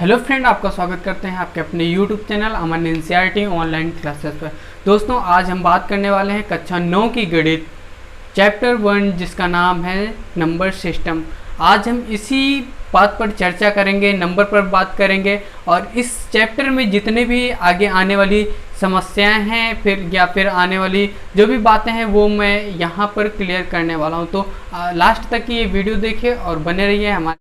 Hello friend, आपका स्वागत करते हैं आपके अपने यूट्यूब चैनल अमन एनसीईआरटी ऑनलाइन क्लासेस पर। दोस्तों, आज हम बात करने वाले हैं कक्षा 9 की गणित चैप्टर 1 जिसका नाम है नंबर सिस्टम। आज हम इसी बात पर चर्चा करेंगे, नंबर पर बात करेंगे और इस चैप्टर में जितने भी आगे आने वाली समस्याएं हैं फिर आने वाली जो भी बातें हैं वो मैं यहाँ पर क्लियर करने वाला हूँ। तो लास्ट तक की ये वीडियो देखिए और बने रहिए हमारे।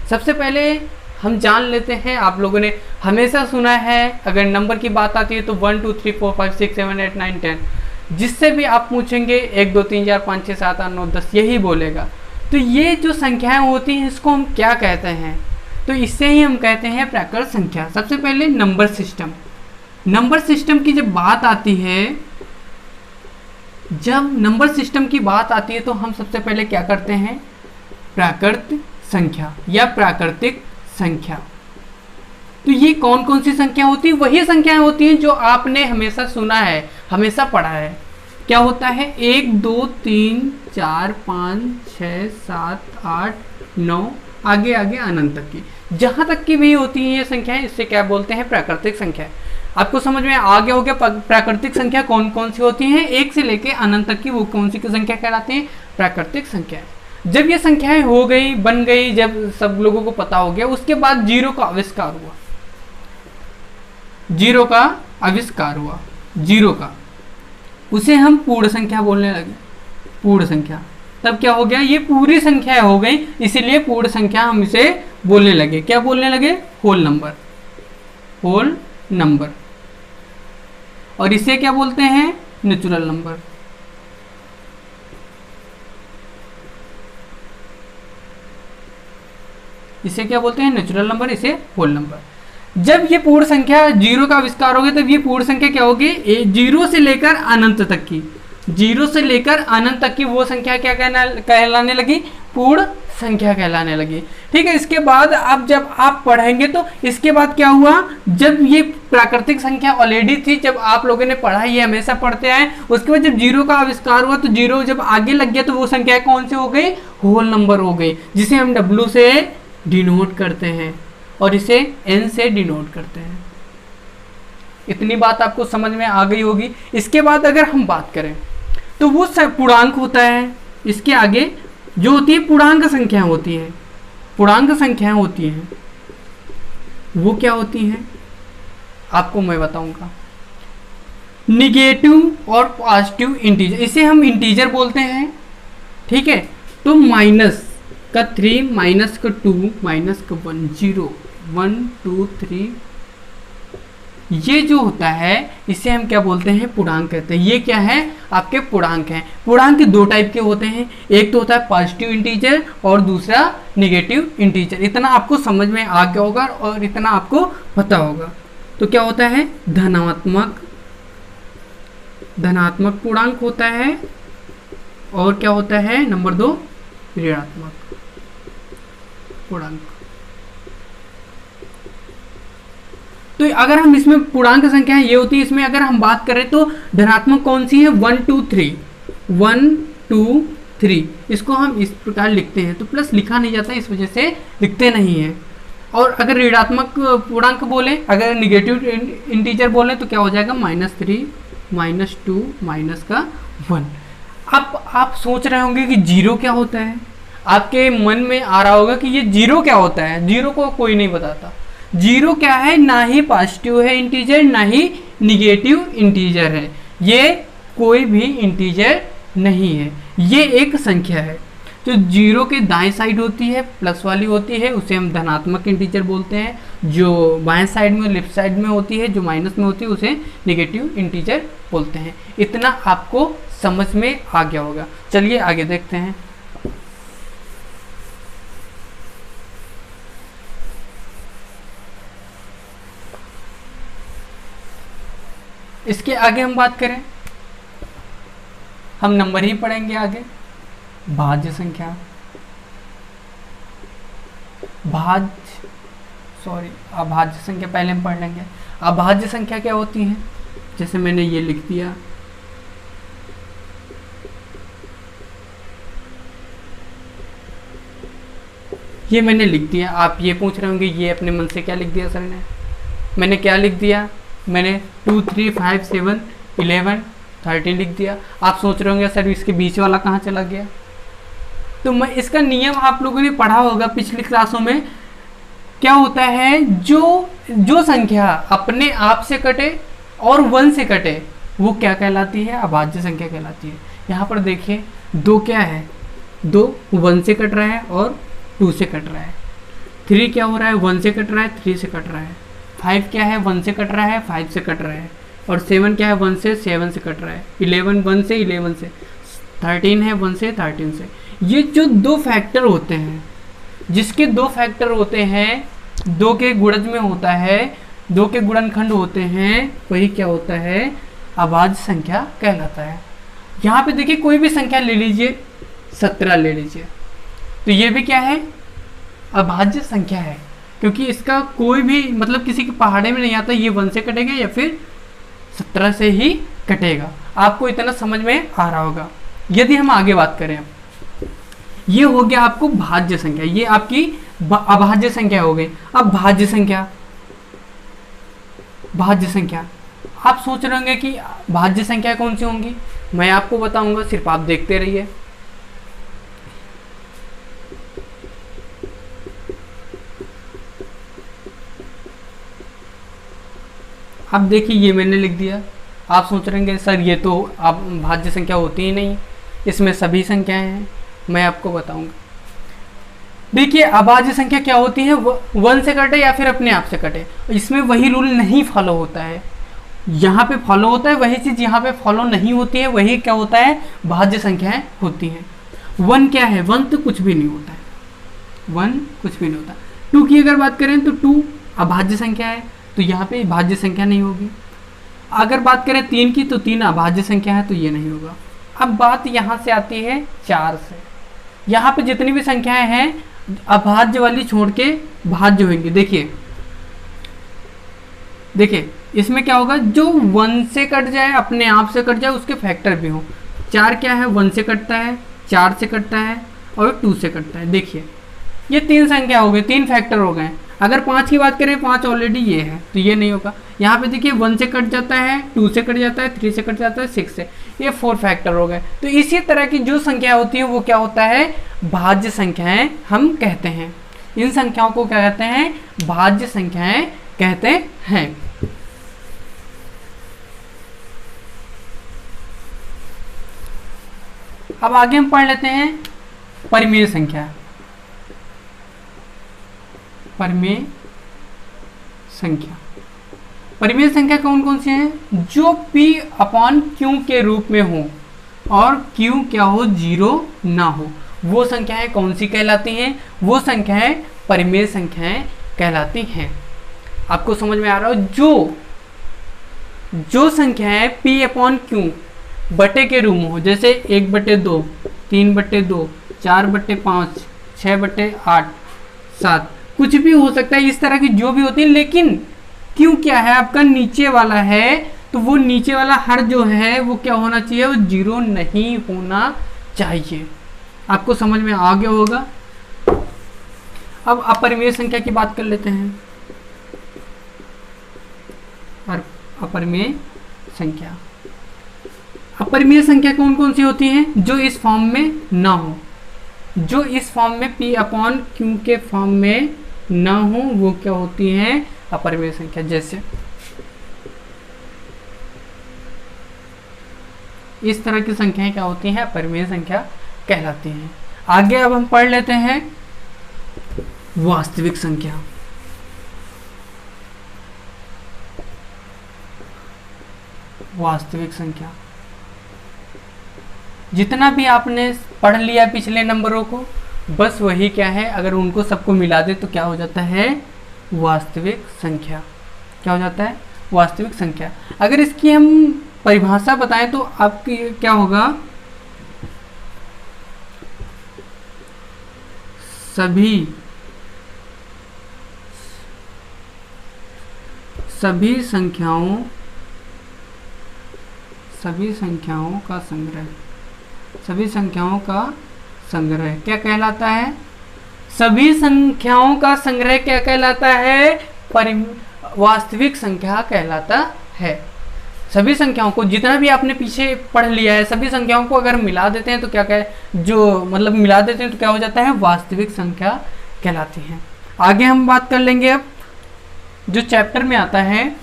सबसे पहले हम जान लेते हैं, आप लोगों ने हमेशा सुना है अगर नंबर की बात आती है तो 1 2 3 4 5 6 7 8 9 10, जिससे भी आप पूछेंगे 1 2 3 4 5 6 7 8 9 10 यही बोलेगा। तो ये जो संख्याएं होती हैं इसको हम क्या कहते हैं? तो इससे ही हम कहते हैं प्राकृत संख्या। सबसे पहले नंबर सिस्टम। नंबर सिस्टम की जब बात आती है, जब नंबर सिस्टम की बात आती है तो हम सबसे पहले क्या करते हैं? प्राकृत संख्या या प्राकृतिक संख्या। तो ये कौन कौन सी संख्या होती है? वही संख्याएं होती हैं जो आपने हमेशा सुना है, हमेशा पढ़ा है। क्या होता है? 1 2 3 4 5 6 7 8 9 आगे आगे अनंत तक की, जहां तक की भी होती है ये संख्याएं, इससे क्या बोलते हैं? प्राकृतिक संख्या। आपको समझ में आ गया हो गया प्राकृतिक संख्या कौन कौन सी होती हैं? 1 से लेकर अनंत तक की वो कौन सी संख्या कहलाती है? प्राकृतिक संख्या। जब ये संख्याएं हो गई, बन गई, जब सब लोगों को पता हो गया, उसके बाद जीरो का आविष्कार हुआ। जीरो का आविष्कार हुआ, जीरो का, उसे हम पूर्ण संख्या बोलने लगे। पूर्ण संख्या तब क्या हो गया? ये पूरी संख्या हो गई, इसीलिए पूर्ण संख्या हम इसे बोलने लगे। क्या बोलने लगे? Whole number. Whole number. और इसे क्या बोलते हैं? Natural number. इसे क्या बोलते हैं? Natural number. इसे होल नंबर। जब ये पूर्ण संख्या जीरो का आविष्कार हो गया तब ये पूर्ण संख्या क्या होगी? जीरो से लेकर अनंत तक की, जीरो से लेकर अनंत तक की वो संख्या क्या कहलाने लगी? पूर्ण संख्या कहलाने लगी। ठीक है। इसके बाद अब जब आप पढ़ेंगे तो इसके बाद क्या हुआ? जब ये प्राकृतिक संख्या ऑलरेडी थी, जब आप लोगों ने पढ़ा, ये हमेशा पढ़ते आए, उसके बाद जब जीरो का आविष्कार हुआ तो जीरो जब आगे लग गया तो वो संख्या कौन सी हो गई? होल नंबर हो गई, जिसे हम डब्ल्यू से डिनोट करते हैं और इसे n से डिनोट करते हैं। इतनी बात आपको समझ में आ गई होगी। इसके बाद अगर हम बात करें तो वो पूर्णांक होता है। इसके आगे जो होती है पूर्णांक संख्याएं होती हैं। पूर्णांक संख्याएं होती हैं वो क्या होती हैं आपको मैं बताऊंगा। निगेटिव और पॉजिटिव इंटीजर, इसे हम इंटीजर बोलते हैं। ठीक है। तो माइनस का 3, माइनस का 2, माइनस का 1, 0 1 2 3, ये जो होता है इसे हम क्या बोलते हैं? पूर्णांक कहते हैं। ये क्या है? आपके पूर्णांक हैं। पूर्णांक दो टाइप के होते हैं, एक तो होता है पॉजिटिव इंटीजर और दूसरा निगेटिव इंटीजर। इतना आपको समझ में आ गया होगा और इतना आपको पता होगा। तो क्या होता है? धनात्मक, धनात्मक पूर्णांक होता है और क्या होता है? नंबर 2 ऋणात्मक पूर्णांक। तो अगर हम इसमें पूर्णांक संख्या ये होती है, इसमें अगर हम बात करें तो धनात्मक कौन सी है? 1 2 3, 1 2 3। इसको हम इस प्रकार लिखते हैं, तो प्लस लिखा नहीं जाता, इस वजह से लिखते नहीं है। और अगर ऋणात्मक पूर्णांक बोले, अगर निगेटिव इंटीजर बोले तो क्या हो जाएगा? -3, -2, माइनस का 1। अब आप सोच रहे होंगे कि जीरो क्या होता है? आपके मन में आ रहा होगा कि ये जीरो क्या होता है? जीरो को कोई नहीं बताता। जीरो क्या है? ना ही पॉजिटिव है इंटीजर, ना ही निगेटिव इंटीजर है। ये कोई भी इंटीजर नहीं है, ये एक संख्या है। जो जीरो के दाएं साइड होती है प्लस वाली होती है उसे हम धनात्मक इंटीजर बोलते हैं। जो बाएं साइड में, लेफ्ट साइड में होती है, जो माइनस में होती है, उसे निगेटिव इंटीजर बोलते हैं। इतना आपको समझ में आ गया होगा। चलिए आगे देखते हैं। इसके आगे हम बात करें, हम नंबर ही पढ़ेंगे आगे। भाज्य संख्या, भाज्य सॉरी, अभाज्य संख्या पहले हम पढ़ लेंगे। अभाज्य संख्या क्या होती है, जैसे मैंने ये लिख दिया, ये मैंने लिख दिया। आप ये पूछ रहे होंगे ये अपने मन से क्या लिख दिया सर ने, मैंने क्या लिख दिया, मैंने 2 3 5 7 11 13 लिख दिया। आप सोच रहे होंगे सर इसके बीच वाला कहाँ चला गया, तो मैं इसका नियम आप लोगों ने पढ़ा होगा पिछली क्लासों में। क्या होता है, जो संख्या अपने आप से कटे और 1 से कटे वो क्या कहलाती है, अभाज्य संख्या कहलाती है। यहाँ पर देखिए 2 क्या है, 2 1 से कट रहा है और 2 से कट रहा है। 3 क्या हो रहा है, 1 से कट रहा है 3 से कट रहा है। 5 क्या है, 1 से कट रहा है 5 से कट रहा है। और 7 क्या है, 1 से 7 से कट रहा है। 11 1 से 11 से। 13 है 1 से 13 से। ये जो 2 फैक्टर होते हैं, जिसके 2 फैक्टर होते हैं, 2 के गुणज में होता है, 2 के गुणनखंड होते हैं, वही क्या होता है, अभाज्य संख्या कहलाता है। यहाँ पे देखिए कोई भी संख्या ले लीजिए, 17 ले लीजिए, तो ये भी क्या है, अभाज्य संख्या है, क्योंकि इसका कोई भी मतलब किसी के पहाड़े में नहीं आता, ये 1 से कटेगा या फिर 17 से ही कटेगा। आपको इतना समझ में आ रहा होगा। यदि हम आगे बात करें, ये हो गया आपको भाज्य संख्या, ये आपकी अभाज्य संख्या हो गई। अब भाज्य संख्या, भाज्य संख्या आप सोच रहे होंगे कि भाज्य संख्या कौन सी होंगी, मैं आपको बताऊंगा, सिर्फ आप देखते रहिए। अब देखिए ये मैंने लिख दिया। आप सोच रहे हैं सर ये तो आप भाज्य संख्या होती ही नहीं, इसमें सभी संख्याएं हैं। मैं आपको बताऊंगा। देखिए अभाज्य संख्या क्या होती है, 1 से कटे या फिर अपने आप से कटे, इसमें वही रूल नहीं फॉलो होता है। यहाँ पे फॉलो होता है वही चीज़, यहाँ पे फॉलो नहीं होती है, वही क्या होता है, भाज्य संख्याएं होती हैं। 1 क्या है, 1 तो कुछ भी नहीं होता है, 1 कुछ भी नहीं होता। 2 की अगर बात करें तो 2 अभाज्य संख्या है, तो यहाँ पे भाज्य संख्या नहीं होगी। अगर बात करें 3 की तो 3 अभाज्य संख्या है, तो ये नहीं होगा। अब बात यहाँ से आती है 4 से। यहाँ पे जितनी भी संख्याएं हैं अभाज्य वाली छोड़ के भाज्य होंगी। देखिए देखिए इसमें क्या होगा, जो 1 से कट जाए, अपने आप से कट जाए, उसके फैक्टर भी हो। 4 क्या है, 1 से कटता है, 4 से कटता है और 2 से कटता है। देखिए ये 3 संख्या हो गई, 3 फैक्टर हो गए। अगर 5 की बात करें, 5 ऑलरेडी ये है, तो ये नहीं होगा। यहाँ पे देखिए 1 से कट जाता है, 2 से कट जाता है, 3 से कट जाता है, 6 से, ये 4 फैक्टर हो गए। तो इसी तरह की जो संख्या होती है वो क्या होता है, भाज्य संख्याएं हम कहते हैं। इन संख्याओं को क्या कहते हैं, भाज्य संख्याएं कहते हैं। अब आगे हम पढ़ लेते हैं परिमेय संख्या। परिमेय संख्या, परिमेय संख्या कौन कौन सी है, जो P/Q के रूप में हो और Q क्या हो, 0 ना हो, वो संख्याएं कौन सी कहलाती हैं, वो संख्याएं परिमेय संख्याएं कहलाती हैं। आपको समझ में आ रहा हो, जो संख्याएं P/Q बटे के रूप में हो, जैसे 1/2, 3/2, 4/5, 6/8, 7, कुछ भी हो सकता है, इस तरह की जो भी होती है। लेकिन क्यों क्या है, आपका नीचे वाला है, तो वो नीचे वाला हर जो है वो क्या होना चाहिए, वो 0 नहीं होना चाहिए। आपको समझ में आ गया होगा। अब अपरिमेय संख्या की बात कर लेते हैं। अपरिमेय संख्या, अपरिमेय संख्या कौन कौन सी होती हैं, जो इस फॉर्म में ना हो, जो इस फॉर्म में P/Q के फॉर्म में ना हो, वो क्या होती हैं, अपरिमेय संख्या। जैसे इस तरह की संख्याएं क्या होती हैं, अपरिमेय संख्या कहलाती हैं। आगे अब हम पढ़ लेते हैं वास्तविक संख्या। वास्तविक संख्या, जितना भी आपने पढ़ लिया पिछले नंबरों को, बस वही क्या है, अगर उनको सबको मिला दे तो क्या हो जाता है, वास्तविक संख्या। क्या हो जाता है, वास्तविक संख्या। अगर इसकी हम परिभाषा बताएं तो आपकी क्या होगा, सभी संख्याओं का संग्रह, सभी संख्याओं का संग्रह क्या कहलाता है? सभी संख्याओं का संग्रह क्या कहलाता है? वास्तविक संख्या कहलाता है। सभी संख्याओं को, जितना भी आपने पीछे पढ़ लिया है, सभी संख्याओं को अगर मिला देते हैं तो क्या मिला देते हैं तो क्या हो जाता है? वास्तविक संख्या कहलाती है। आगे हम बात कर लेंगे। अब जो चैप्टर में आता है,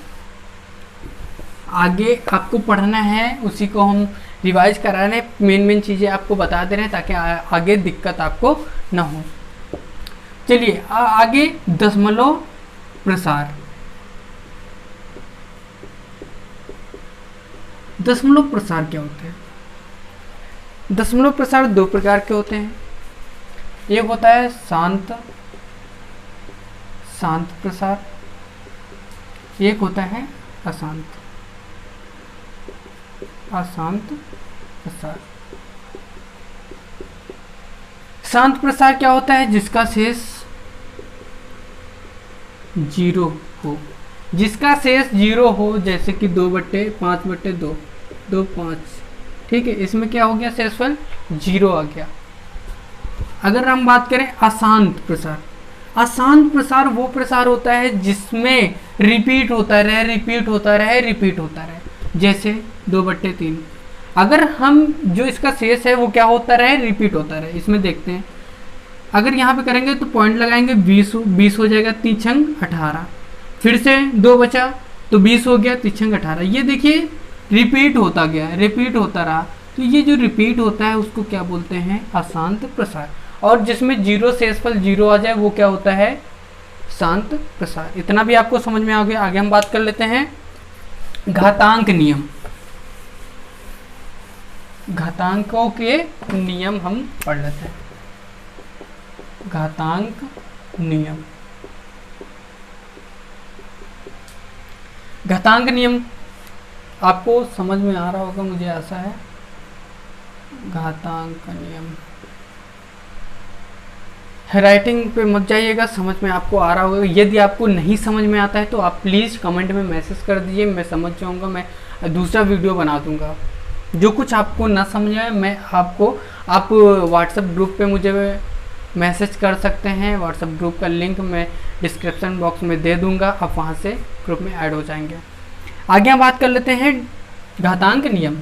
आगे आपको पढ़ना है, उसी को हम रिवाइज करा रहे हैं, मेन चीज़ें आपको बता दे रहे हैं ताकि आगे दिक्कत आपको ना हो। चलिए आगे दशमलव प्रसार। दशमलव प्रसार क्या होता है? दशमलव प्रसार दो प्रकार के होते हैं। एक होता है शांत प्रसार, एक होता है अशांत प्रसार। शांत प्रसार क्या होता है? जिसका शेष 0 हो, जिसका शेष 0 हो, जैसे कि 2/5/2, 2/5, ठीक है, इसमें क्या हो गया? शेषफल 0 आ गया। अगर हम बात करें अशांत प्रसार, अशांत प्रसार वो प्रसार होता है जिसमें रिपीट होता रहे, जैसे 2/3। अगर हम जो इसका शेष है वो क्या होता रहे? रिपीट होता रहे। इसमें देखते हैं, अगर यहाँ पे करेंगे तो पॉइंट लगाएंगे, 20 हो जाएगा, 3×6 18, फिर से 2 बचा तो 20 हो गया, 3×6 18। ये देखिए रिपीट होता रहा। तो ये जो रिपीट होता है उसको क्या बोलते हैं? अशांत प्रसार। और जिसमें 0 शेषफल 0 आ जाए वो क्या होता है? शांत प्रसार। इतना भी आपको समझ में आ गया। आगे हम बात कर लेते हैं घातांक नियम। घातांकों के नियम हम पढ़ लेते हैं। घातांक नियम, घातांक नियम आपको समझ में आ रहा होगा, मुझे आशा है। घातांक नियम, राइटिंग पे मत जाइएगा, समझ में आपको आ रहा होगा। यदि आपको नहीं समझ में आता है तो आप प्लीज़ कमेंट में मैसेज कर दीजिए, मैं समझ जाऊंगा, मैं दूसरा वीडियो बना दूंगा। जो कुछ आपको ना समझ आए मैं आपको, आप व्हाट्सएप ग्रुप पे मुझे मैसेज कर सकते हैं। व्हाट्सएप ग्रुप का लिंक मैं डिस्क्रिप्शन बॉक्स में दे दूंगा, आप वहाँ से ग्रुप में ऐड हो जाएंगे। आगे हम बात कर लेते हैं घातांक नियम।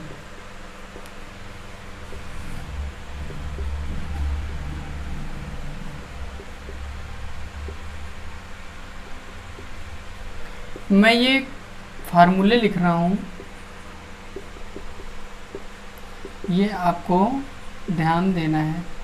मैं ये फार्मूले लिख रहा हूँ, ये आपको ध्यान देना है।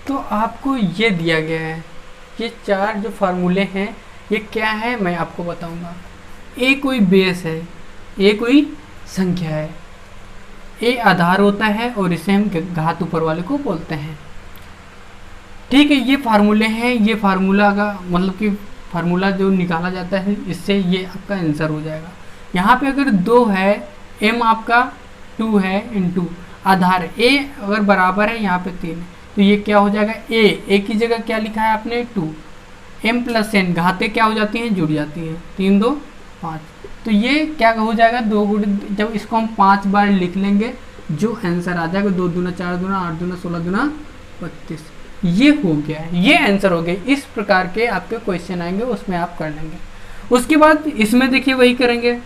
तो आपको ये दिया गया है, ये 4 जो फार्मूले हैं ये क्या है मैं आपको बताऊंगा। ए कोई बेस है, ए कोई संख्या है, ए आधार होता है और इसे हम घात ऊपर वाले को बोलते हैं। ठीक है, ये फार्मूले हैं। ये फार्मूला का मतलब कि फार्मूला जो निकाला जाता है इससे ये आपका आंसर हो जाएगा। यहाँ पे अगर 2 है, एम आपका 2 है इंटू आधार ए अगर बराबर है यहाँ पे 3 है, तो ये क्या हो जाएगा? ए की जगह क्या लिखा है आपने? 2, m प्लस n, घातें क्या हो जाती हैं? जुड़ जाती हैं, 3 2 5। तो ये क्या हो जाएगा? 2 गुणे, जब इसको हम 5 बार लिख लेंगे जो आंसर आ जाएगा 2 दूना 4 दूना 8 दूना 16 दूना 32, ये हो गया है, ये आंसर हो गया। इस प्रकार के आपके क्वेश्चन आएंगे, उसमें आप कर लेंगे। उसके बाद इसमें देखिए वही करेंगे।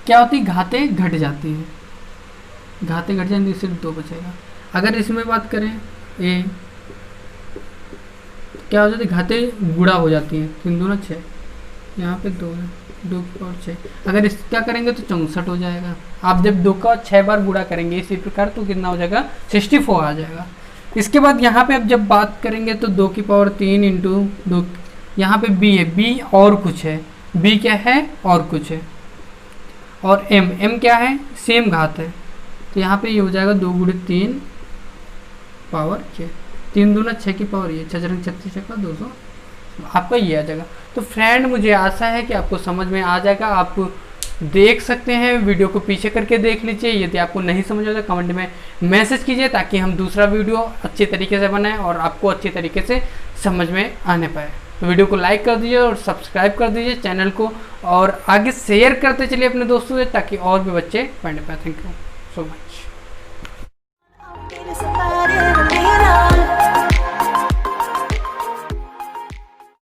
क्या होती है? घातें घट जाती हैं, घातें घट जाएंगी, सिर्फ 2 बचेगा। अगर इसमें बात करें ए, क्या हो जाती है, घाते गुणा हो जाती हैं। 3 दूना 6, यहाँ पे 2 है, 2 की पावर 6। अगर इसका करेंगे तो 64 हो जाएगा। आप जब 2 का 6 बार गुणा करेंगे इसी प्रकार तो कितना हो जाएगा, 64 आ जाएगा। इसके बाद यहाँ पे अब जब बात करेंगे तो 2 की पावर 3 इंटू 2, यहाँ पे बी है, बी और कुछ है, बी क्या है और कुछ है, और एम, एम क्या है, सेम घात है। तो यहाँ पे ये हो जाएगा 2 गुणे 3 पावर 6, 3 दूना 6 की पावर ये 6 36 का 200, आपका ये आ जाएगा। तो फ्रेंड मुझे आशा है कि आपको समझ में आ जाएगा। आप देख सकते हैं, वीडियो को पीछे करके देख लीजिए। यदि आपको नहीं समझ आता कमेंट में मैसेज कीजिए ताकि हम दूसरा वीडियो अच्छे तरीके से बनाएं और आपको अच्छे तरीके से समझ में आने पाए। तो वीडियो को लाइक कर दीजिए और सब्सक्राइब कर दीजिए चैनल को, और आगे शेयर करते चलिए अपने दोस्तों से ताकि और भी बच्चे पढ़ पाए। Thank you so much.